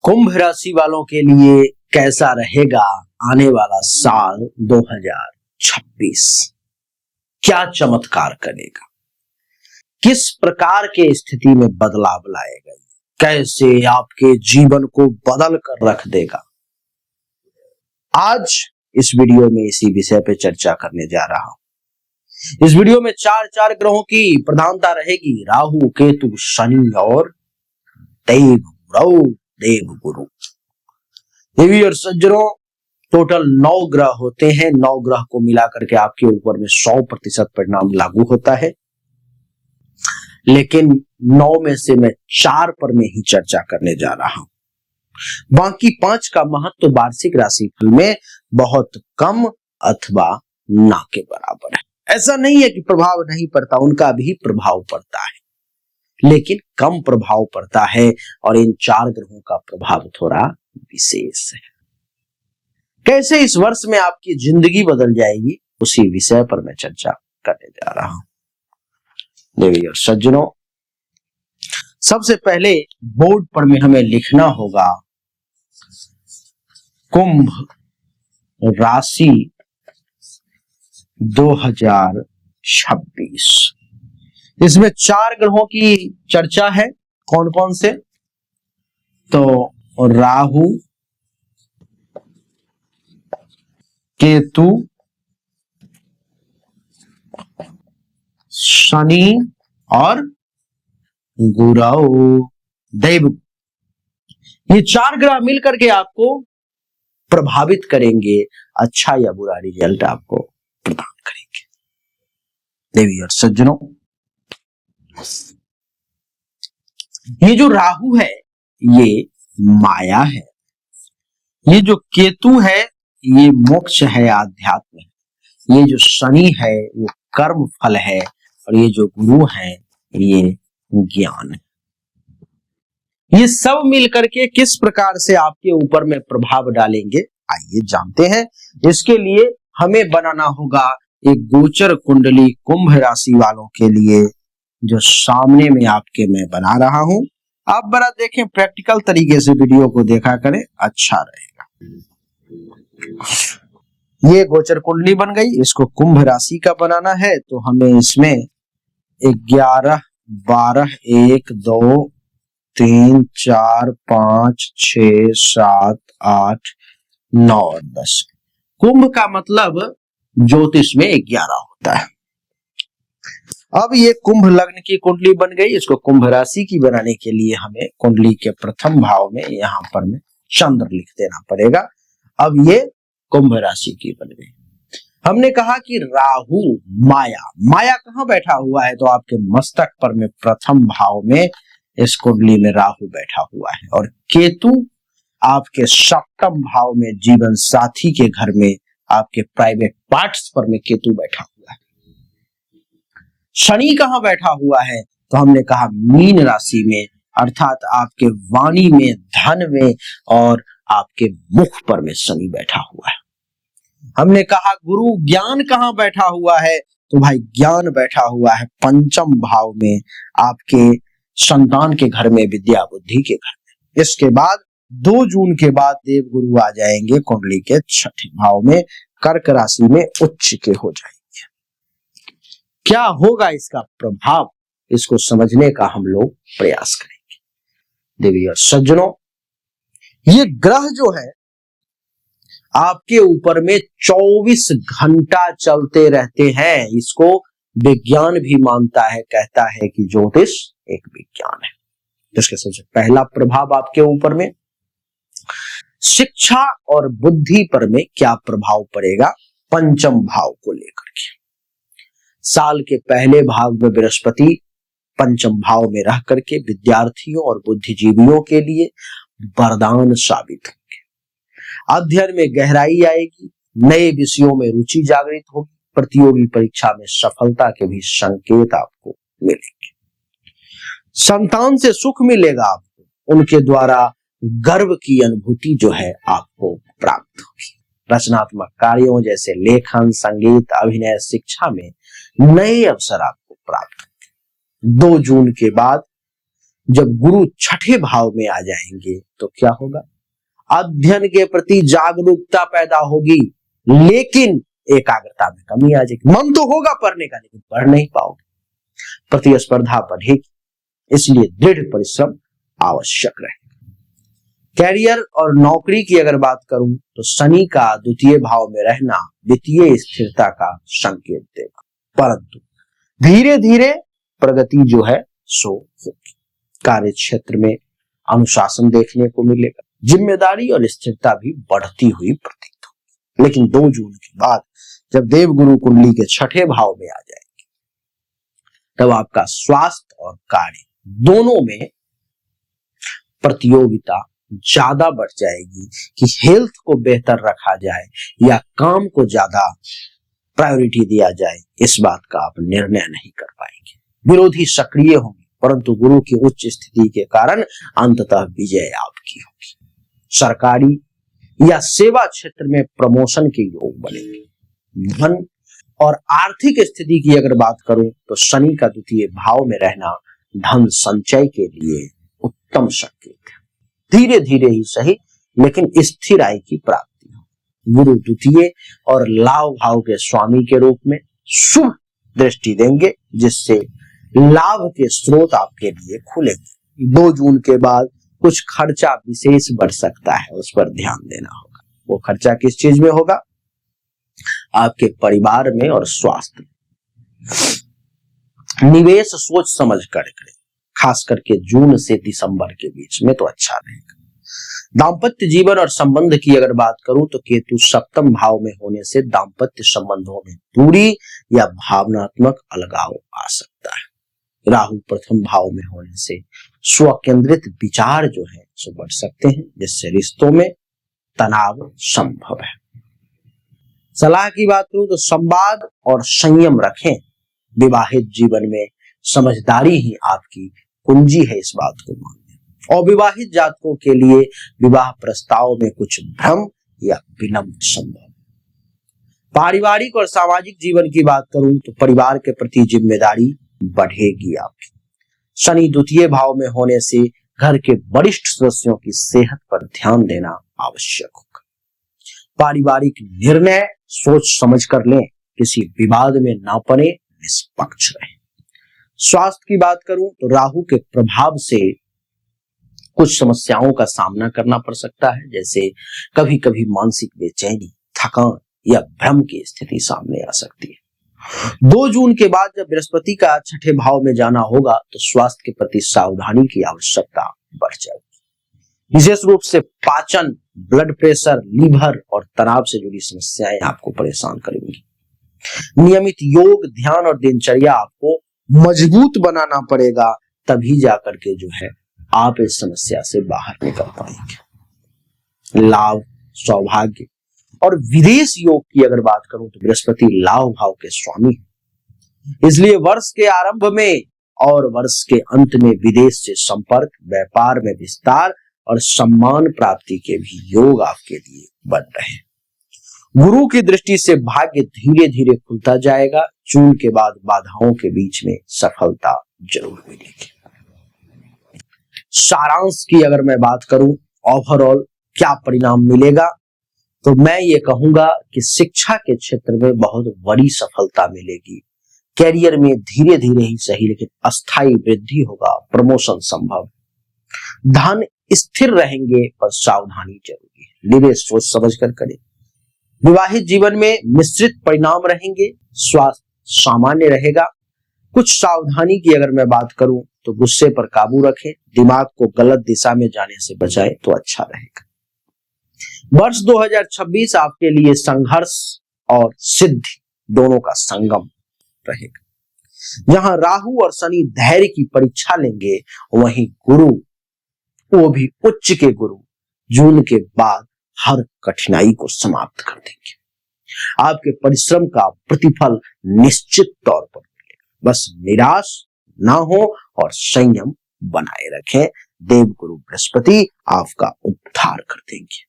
कुंभ राशि वालों के लिए कैसा रहेगा आने वाला साल 2026? क्या चमत्कार करेगा? किस प्रकार के स्थिति में बदलाव लाएगा? कैसे आपके जीवन को बदल कर रख देगा? आज इस वीडियो में इसी विषय पे चर्चा करने जा रहा हूं। इस वीडियो में चार ग्रहों की प्रधानता रहेगी, राहु, केतु, शनि और देवगुरु। देवी और सज्जनों, टोटल 9 ग्रह होते हैं। 9 ग्रह को मिलाकर के आपके ऊपर में 100% परिणाम लागू होता है, लेकिन 9 में से मैं 4 पर में ही चर्चा करने जा रहा हूं। बाकी 5 का महत्व तो वार्षिक राशिफल में बहुत कम अथवा ना के बराबर है। ऐसा नहीं है कि प्रभाव नहीं पड़ता, उनका भी प्रभाव पड़ता है, लेकिन कम प्रभाव पड़ता है और इन 4 ग्रहों का प्रभाव थोड़ा विशेष है। कैसे इस वर्ष में आपकी जिंदगी बदल जाएगी, उसी विषय पर मैं चर्चा करने जा रहा हूं। देवी और सज्जनों, सबसे पहले बोर्ड पर में हमें लिखना होगा कुंभ राशि 2026। इसमें 4 ग्रहों की चर्चा है। कौन कौन से? तो राहु, केतु, शनि और गुरु, देव। ये 4 ग्रह मिलकर के आपको प्रभावित करेंगे, अच्छा या बुरा रिजल्ट आपको प्रदान करेंगे। देवी और सज्जनों, ये जो राहु है ये माया है, ये जो केतु है ये मोक्ष है, आध्यात्म है, ये जो शनि है वो कर्म फल है, और ये जो गुरु है ये ज्ञान है। ये सब मिलकर के किस प्रकार से आपके ऊपर में प्रभाव डालेंगे, आइए जानते हैं। इसके लिए हमें बनाना होगा एक गोचर कुंडली कुंभ राशि वालों के लिए, जो सामने में आपके मैं बना रहा हूं। आप बड़ा देखें, प्रैक्टिकल तरीके से वीडियो को देखा करें, अच्छा रहेगा। ये गोचर कुंडली बन गई, इसको कुंभ राशि का बनाना है तो हमें इसमें 11, 12, 1, 2, 3, 4, 5, 6, 7, 8, 9 और 10। कुंभ का मतलब ज्योतिष में 11 होता है। अब ये कुंभ लग्न की कुंडली बन गई, इसको कुंभ राशि की बनाने के लिए हमें कुंडली के प्रथम भाव में यहां पर में चंद्र लिख देना पड़ेगा। अब ये कुंभ राशि की बन गई। हमने कहा कि राहु माया कहां बैठा हुआ है, तो आपके मस्तक पर में प्रथम भाव में इस कुंडली में राहु बैठा हुआ है, और केतु आपके 7म भाव में जीवन साथी के घर में आपके प्राइवेट पार्ट्स पर में केतु बैठा हुआ है। शनि कहां बैठा हुआ है, तो हमने कहा मीन राशि में, अर्थात आपके वाणी में, धन में और आपके मुख पर में शनि बैठा हुआ है। हमने कहा गुरु ज्ञान कहां बैठा हुआ है, तो भाई ज्ञान बैठा हुआ है 5म भाव में, आपके संतान के घर में, विद्या बुद्धि के घर में। इसके बाद 2 जून के बाद देव गुरु आ जाएंगे कुंडली के 6ठे भाव में, कर्क राशि में उच्च के हो जाएंगे। क्या होगा इसका प्रभाव, इसको समझने का हम लोग प्रयास करेंगे। देवी और सज्जनों, ये ग्रह जो है आपके ऊपर में 24 घंटा चलते रहते हैं। इसको विज्ञान भी मानता है, कहता है कि ज्योतिष एक विज्ञान है। जिसके सबसे पहला प्रभाव आपके ऊपर में शिक्षा और बुद्धि पर में क्या प्रभाव पड़ेगा, 5म भाव को लेकर के। साल के पहले भाग में बृहस्पति 5म भाव में रह करके विद्यार्थियों और बुद्धिजीवियों के लिए वरदान साबित होंगे। अध्ययन में गहराई आएगी, नए विषयों में रुचि जागृत होगी, प्रतियोगी परीक्षा में सफलता के भी संकेत आपको मिलेंगे। संतान से सुख मिलेगा आपको, उनके द्वारा गर्व की अनुभूति जो है आपको प्राप्त होगी। रचनात्मक कार्यों जैसे लेखन, संगीत, अभिनय, शिक्षा में नए अवसर आपको प्राप्त होंगे। 2 जून के बाद जब गुरु छठे भाव में आ जाएंगे तो क्या होगा? अध्ययन के प्रति जागरूकता पैदा होगी, लेकिन एकाग्रता में कमी आ जाएगी। मन तो होगा पढ़ने का, लेकिन पढ़ नहीं पाओगे, प्रतिस्पर्धा बढ़ेगी, इसलिए दृढ़ परिश्रम आवश्यक रहेगा। कैरियर और नौकरी की अगर बात करूं तो शनि का द्वितीय भाव में रहना वित्तीय स्थिरता का संकेत देगा, परंतु धीरे धीरे प्रगति जो है सो होगी। कार्य क्षेत्र में अनुशासन देखने को मिलेगा, जिम्मेदारी और स्थिरता भी बढ़ती हुई प्रतीत होगी। लेकिन 2 जून के बाद जब देवगुरु कुंडली के छठे भाव में आ जाएंगे, तब आपका स्वास्थ्य और कार्य दोनों में प्रतियोगिता ज्यादा बढ़ जाएगी कि हेल्थ को बेहतर रखा जाए या काम को ज्यादा प्रायोरिटी दिया जाए, इस बात का आप निर्णय नहीं कर पाएंगे। विरोधी सक्रिय होंगे, परंतु गुरु की उच्च स्थिति के कारण अंततः विजय आपकी होगी। सरकारी या सेवा क्षेत्र में प्रमोशन के योग बनेंगे। धन और आर्थिक स्थिति की अगर बात करूं तो शनि का द्वितीय भाव में रहना धन संचय के लिए उत्तम संकेत है। धीरे धीरे ही सही, लेकिन स्थिर आय की प्राप्ति हो। गुरु द्वितीय और लाभ भाव के स्वामी के रूप में शुभ दृष्टि देंगे, जिससे लाभ के स्रोत आपके लिए खुलेंगे। 2 जून के बाद कुछ खर्चा विशेष बढ़ सकता है, उस पर ध्यान देना होगा। वो खर्चा किस चीज में होगा? आपके परिवार में और स्वास्थ्य में। निवेश सोच समझ कर करें, खास करके जून से दिसंबर के बीच में तो अच्छा रहेगा। दाम्पत्य जीवन और संबंध की अगर बात करूं तो केतु सप्तम भाव में होने से दाम्पत्य संबंधों में दूरी या भावनात्मक अलगाव आ सकता है। राहु प्रथम भाव में होने से स्व केंद्रित विचार जो है सो बढ़ सकते हैं, जिससे रिश्तों में तनाव संभव है। सलाह की बात करूं तो संवाद और संयम रखें। विवाहित जीवन में समझदारी ही आपकी कुंजी है, इस बात को मान लें। अविवाहित जातकों के लिए विवाह प्रस्ताव में कुछ भ्रम या विलंब संभव। पारिवारिक और सामाजिक जीवन की बात करूं तो परिवार के प्रति जिम्मेदारी बढ़ेगी आपकी। शनि द्वितीय भाव में होने से घर के वरिष्ठ सदस्यों की सेहत पर ध्यान देना आवश्यक होगा। पारिवारिक निर्णय सोच समझ कर लें, किसी विवाद में ना पड़े, निष्पक्ष रहे। स्वास्थ्य की बात करूं तो राहु के प्रभाव से कुछ समस्याओं का सामना करना पड़ सकता है, जैसे कभी कभी मानसिक बेचैनी, थकान या भ्रम की स्थिति सामने आ सकती है। 2 जून के बाद जब बृहस्पति का छठे भाव में जाना होगा तो स्वास्थ्य के प्रति सावधानी की आवश्यकता बढ़ जाएगी। विशेष रूप से पाचन, ब्लड प्रेशर, लीवर और तनाव से जुड़ी समस्याएं आपको परेशान करेंगी। नियमित योग, ध्यान और दिनचर्या आपको मजबूत बनाना पड़ेगा, तभी जाकर के जो है आप इस समस्या से बाहर निकल पाएंगे। लाभ, सौभाग्य और विदेश योग की अगर बात करूं तो बृहस्पति लाभ भाव के स्वामी है, इसलिए वर्ष के आरंभ में और वर्ष के अंत में विदेश से संपर्क, व्यापार में विस्तार और सम्मान प्राप्ति के भी योग आपके लिए बन रहे हैं। गुरु की दृष्टि से भाग्य धीरे धीरे खुलता जाएगा। जून के बाद बाधाओं के बीच में सफलता जरूर मिलेगी। सारांश की अगर मैं बात करूं, ओवरऑल क्या परिणाम मिलेगा, तो मैं ये कहूंगा कि शिक्षा के क्षेत्र में बहुत बड़ी सफलता मिलेगी। कैरियर में धीरे धीरे ही सही, लेकिन अस्थायी वृद्धि होगा, प्रमोशन संभव। धन स्थिर रहेंगे, पर सावधानी जरूरी है। निवेश सोच समझ कर करें। विवाहित जीवन में मिश्रित परिणाम रहेंगे, स्वास्थ्य सामान्य रहेगा। कुछ सावधानी की अगर मैं बात करूं तो गुस्से पर काबू रखें, दिमाग को गलत दिशा में जाने से बचाएं तो अच्छा रहेगा। वर्ष 2026 आपके लिए संघर्ष और सिद्धि दोनों का संगम रहेगा। जहां राहु और शनि धैर्य की परीक्षा लेंगे, वहीं गुरु, वो भी उच्च के गुरु, जून के बाद हर कठिनाई को समाप्त कर देंगे। आपके परिश्रम का प्रतिफल निश्चित तौर पर मिलेगा। बस निराश ना हो और संयम बनाए रखें। देवगुरु बृहस्पति आपका उद्धार कर देंगे।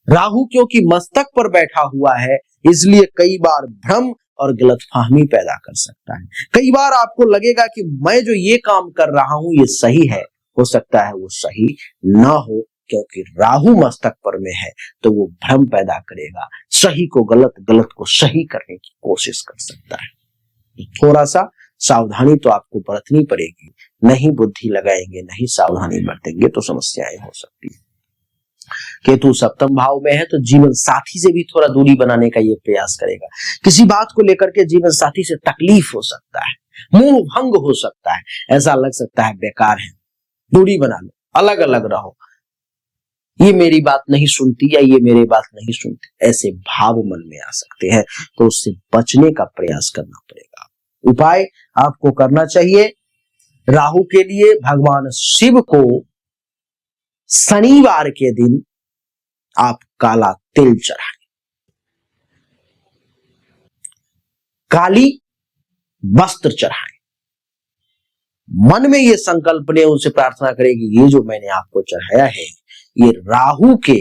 राहु क्योंकि मस्तक पर बैठा हुआ है, इसलिए कई बार भ्रम और गलतफहमी पैदा कर सकता है। कई बार आपको लगेगा कि मैं जो ये काम कर रहा हूं ये सही है, हो सकता है वो सही ना हो, क्योंकि राहु मस्तक पर में है तो वो भ्रम पैदा करेगा, सही को गलत, गलत को सही करने की कोशिश कर सकता है। थोड़ा सा सावधानी तो आपको बरतनी पड़ेगी, नहीं बुद्धि लगाएंगे, नहीं सावधानी बरतेंगे तो समस्याएं हो सकती है। केतु सप्तम भाव में है तो जीवन साथी से भी थोड़ा दूरी बनाने का ये प्रयास करेगा। किसी बात को लेकर के जीवन साथी से तकलीफ हो सकता है, मोह भंग हो सकता है, ऐसा लग सकता है बेकार है, दूरी बना लो, अलग अलग रहो, ये मेरी बात नहीं सुनती या ये मेरी बात नहीं सुनती, ऐसे भाव मन में आ सकते हैं, तो उससे बचने का प्रयास करना पड़ेगा। उपाय आपको करना चाहिए, राहु के लिए भगवान शिव को शनिवार के दिन आप काला तिल चढ़ाएं, काली वस्त्र चढ़ाएं, मन में ये संकल्प लें, उनसे प्रार्थना करें कि ये जो मैंने आपको चढ़ाया है ये राहु के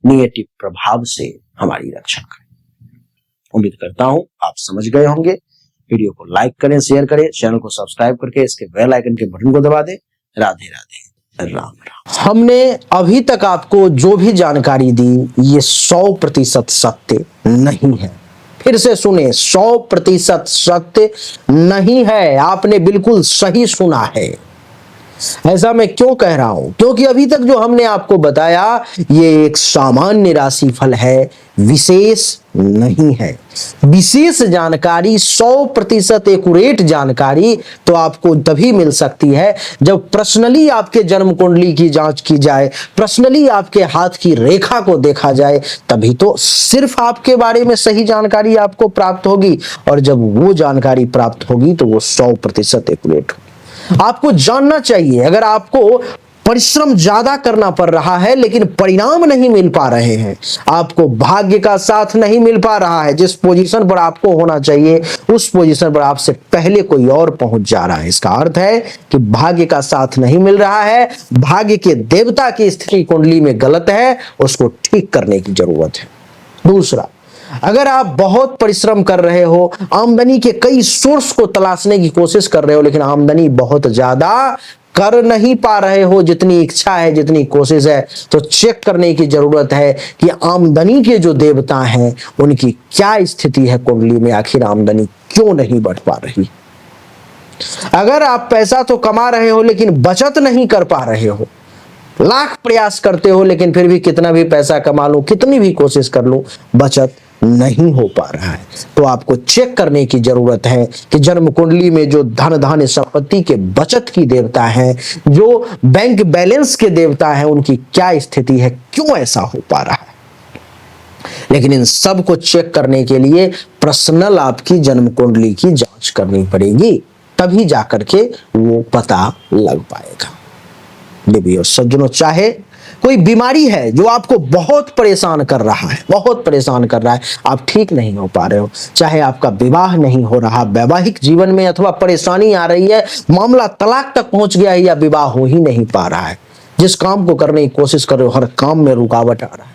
निगेटिव प्रभाव से हमारी रक्षा करे। उम्मीद करता हूं आप समझ गए होंगे। वीडियो को लाइक करें, शेयर करें, चैनल को सब्सक्राइब करके इसके बेल आइकन के बटन को दबा दें। राधे राधे, राम राम। हमने अभी तक आपको जो भी जानकारी दी ये 100% सत्य नहीं है। फिर से सुने, 100% सत्य नहीं है, आपने बिल्कुल सही सुना है। ऐसा मैं क्यों कह रहा हूं? क्योंकि अभी तक जो हमने आपको बताया ये एक सामान्य राशि फल है, विशेष नहीं है। विशेष जानकारी, 100% एक्यूरेट जानकारी तो आपको तभी मिल सकती है जब पर्सनली आपके जन्म कुंडली की जांच की जाए, पर्सनली आपके हाथ की रेखा को देखा जाए, तभी तो सिर्फ आपके बारे में सही जानकारी आपको प्राप्त होगी। और जब वो जानकारी प्राप्त होगी तो वो 100% एक्यूरेट होगी। आपको जानना चाहिए, अगर आपको परिश्रम ज्यादा करना पड़ रहा है लेकिन परिणाम नहीं मिल पा रहे हैं, आपको भाग्य का साथ नहीं मिल पा रहा है, जिस पोजीशन पर आपको होना चाहिए उस पोजीशन पर आपसे पहले कोई और पहुंच जा रहा है, इसका अर्थ है कि भाग्य का साथ नहीं मिल रहा है, भाग्य के देवता की स्थिति कुंडली में गलत है, उसको ठीक करने की जरूरत है। दूसरा, अगर आप बहुत परिश्रम कर रहे हो, आमदनी के कई सोर्स को तलाशने की कोशिश कर रहे हो, लेकिन आमदनी बहुत ज्यादा कर नहीं पा रहे हो जितनी इच्छा है, जितनी कोशिश है, तो चेक करने की जरूरत है कि आमदनी के जो देवता हैं उनकी क्या स्थिति है कुंडली में, आखिर आमदनी क्यों नहीं बढ़ पा रही। अगर आप पैसा तो कमा रहे हो लेकिन बचत नहीं कर पा रहे हो, लाख प्रयास करते हो लेकिन फिर भी कितना भी पैसा कमा लूं, कितनी भी कोशिश कर लूं, बचत नहीं हो पा रहा है, तो आपको चेक करने की जरूरत है कि जन्म कुंडली में जो धन धान्य संपत्ति के बचत की देवता है, जो बैंक बैलेंस के देवता है, उनकी क्या स्थिति है, क्यों ऐसा हो पा रहा है। लेकिन इन सब को चेक करने के लिए पर्सनल आपकी जन्म कुंडली की जांच करनी पड़ेगी, तभी जाकर के वो पता लग पाएगा। देवियों सज्जनों, चाहे कोई बीमारी है जो आपको बहुत परेशान कर रहा है, बहुत परेशान कर रहा है, आप ठीक नहीं हो पा रहे हो, चाहे आपका विवाह नहीं हो रहा, वैवाहिक जीवन में अथवा परेशानी आ रही है, मामला तलाक तक पहुंच गया है या विवाह हो ही नहीं पा रहा है, जिस काम को करने की कोशिश कर रहे हो हर काम में रुकावट आ रहा है,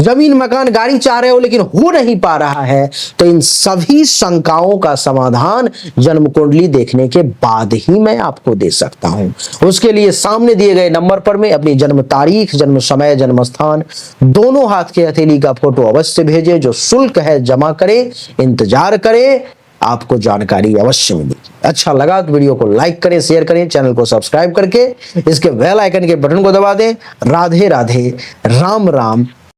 जमीन मकान गाड़ी चाह रहे हो लेकिन हो नहीं पा रहा है, तो इन सभी शंकाओं का समाधान जन्म कुंडली देखने के बाद ही मैं आपको दे सकता हूं। उसके लिए सामने दिए गए नंबर पर मैं अपनी जन्म तारीख, जन्म समय, जन्म स्थान, दोनों हाथ के हथेली का फोटो अवश्य भेजें। जो शुल्क है जमा करें, इंतजार करें, आपको जानकारी अवश्य मिलेगी। अच्छा लगा तो वीडियो को लाइक करें, शेयर करें, चैनल को सब्सक्राइब करके इसके बेल आइकन के बटन को दबा दें। राधे राधे, राम राम।